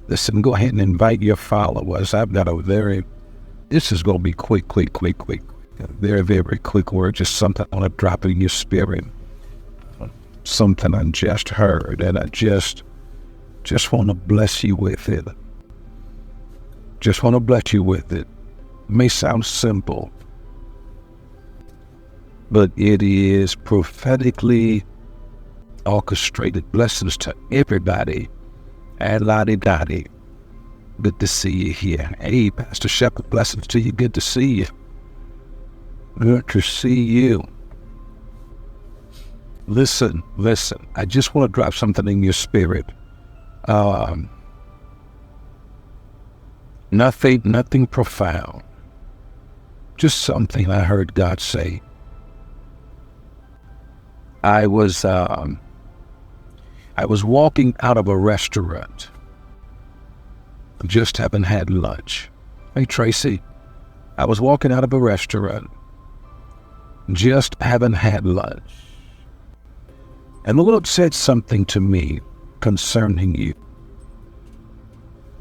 Listen, go ahead and invite your followers. This is going to be quick. A very, very quick word, just something I want to drop in your spirit. Something I just heard, and I just want to bless you with it. Just want to bless you with it. It may sound simple, but it is prophetically orchestrated. Blessings to everybody. And lottie-dottie. Good to see you here. Hey, Pastor Shepherd, blessings to you. Good to see you. Good to see you. Listen. I just want to drop something in your spirit. Nothing profound. Just something I heard God say. I was walking out of a restaurant, just having had lunch. Hey, Tracy, I was walking out of a restaurant, just having had lunch. And the Lord said something to me concerning you.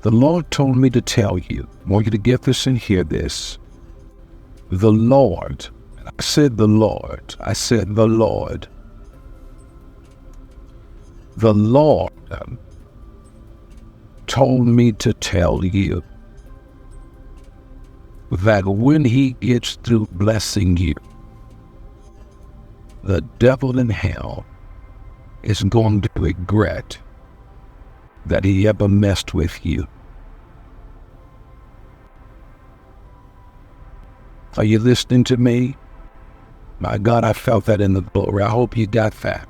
The Lord told me to tell you, I want you to get this and hear this. The Lord, I said the Lord, the Lord told me to tell you that when He gets through blessing you, the devil in hell is going to regret that he ever messed with you. Are you listening to me? My God, I felt that in the glory. I hope you got that.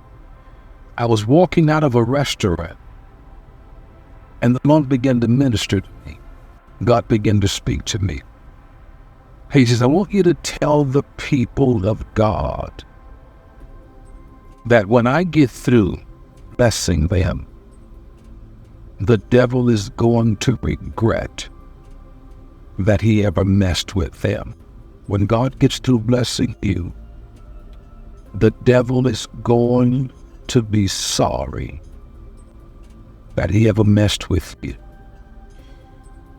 I was walking out of a restaurant, and the Lord began to minister to me. God began to speak to me. He says, I want you to tell the people of God that when I get through blessing them, the devil is going to regret that he ever messed with them. When God gets through blessing you, the devil is going to be sorry that he ever messed with you.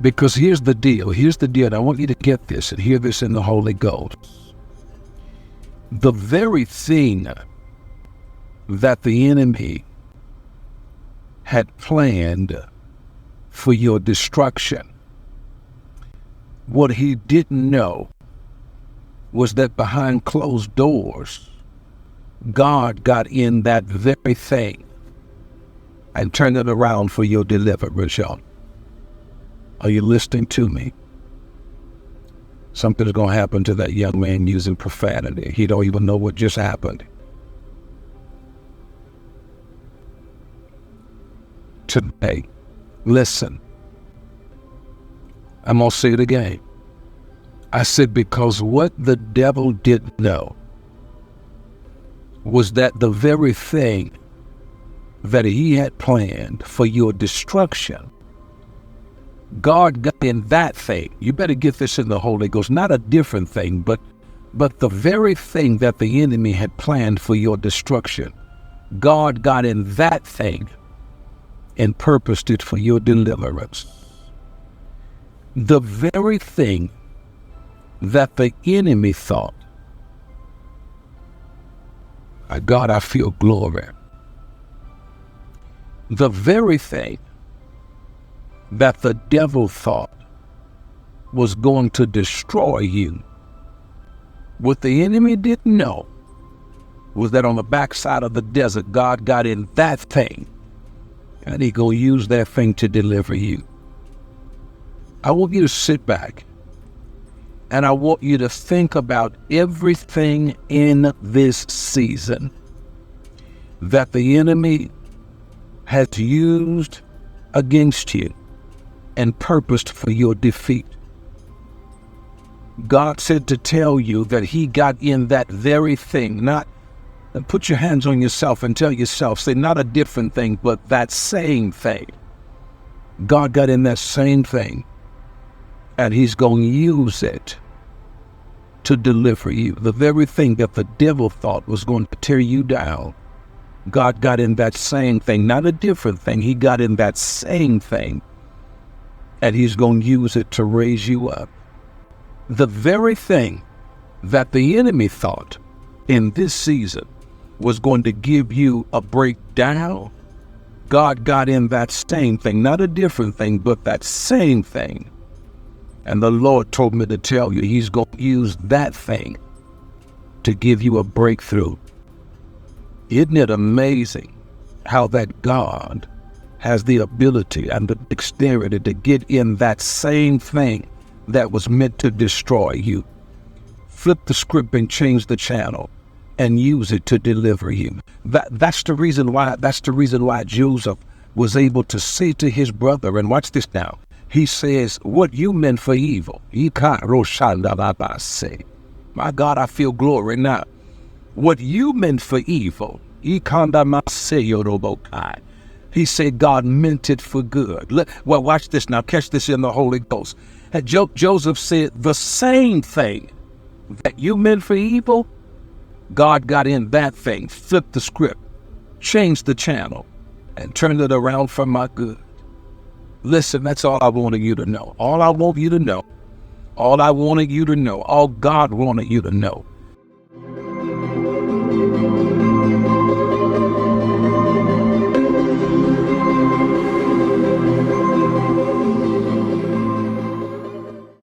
Because here's the deal, and I want you to get this and hear this in the Holy Ghost. The very thing that the enemy had planned for your destruction, what he didn't know was that behind closed doors, God got in that very thing and turned it around for your deliverance, y'all. Are you listening to me? Something's going to happen to that young man using profanity. He don't even know what just happened. Today, listen, I'm going to say it again. I said, because what the devil didn't know was that the very thing that he had planned for your destruction, God got in that thing. You better get this in the Holy Ghost. Not a different thing, but the very thing that the enemy had planned for your destruction, God got in that thing and purposed it for your deliverance. The very thing that the enemy thought, my God, I feel glory. The very thing that the devil thought was going to destroy you, what the enemy didn't know was that on the backside of the desert, God got in that thing, and He gonna use that thing to deliver you. I want you to sit back, and I want you to think about everything in this season that the enemy has used against you and purposed for your defeat. God said to tell you that He got in that very thing, not, put your hands on yourself and tell yourself, say not a different thing, but that same thing. God got in that same thing, and He's going to use it to deliver you. The very thing that the devil thought was going to tear you down, God got in that same thing, not a different thing. He got in that same thing, and he's going to use it to raise you up. The very thing that the enemy thought in this season was going to give you a breakdown, God got in that same thing, not a different thing, but that same thing. And the Lord told me to tell you, he's going to use that thing to give you a breakthrough. Isn't it amazing how that God has the ability and the dexterity to get in that same thing that was meant to destroy you, flip the script and change the channel and use it to deliver you? That's the reason why Joseph was able to say to his brother, and watch this now, he says, what you meant for evil, my God, I feel glory now. What you meant for evil, he said God meant it for good. Well, watch this now. Catch this in the Holy Ghost. And Joseph said, the same thing that you meant for evil, God got in that thing, flipped the script, changed the channel, and turned it around for my good. Listen, that's all I wanted you to know. All I want you to know. All I wanted you to know. All God wanted you to know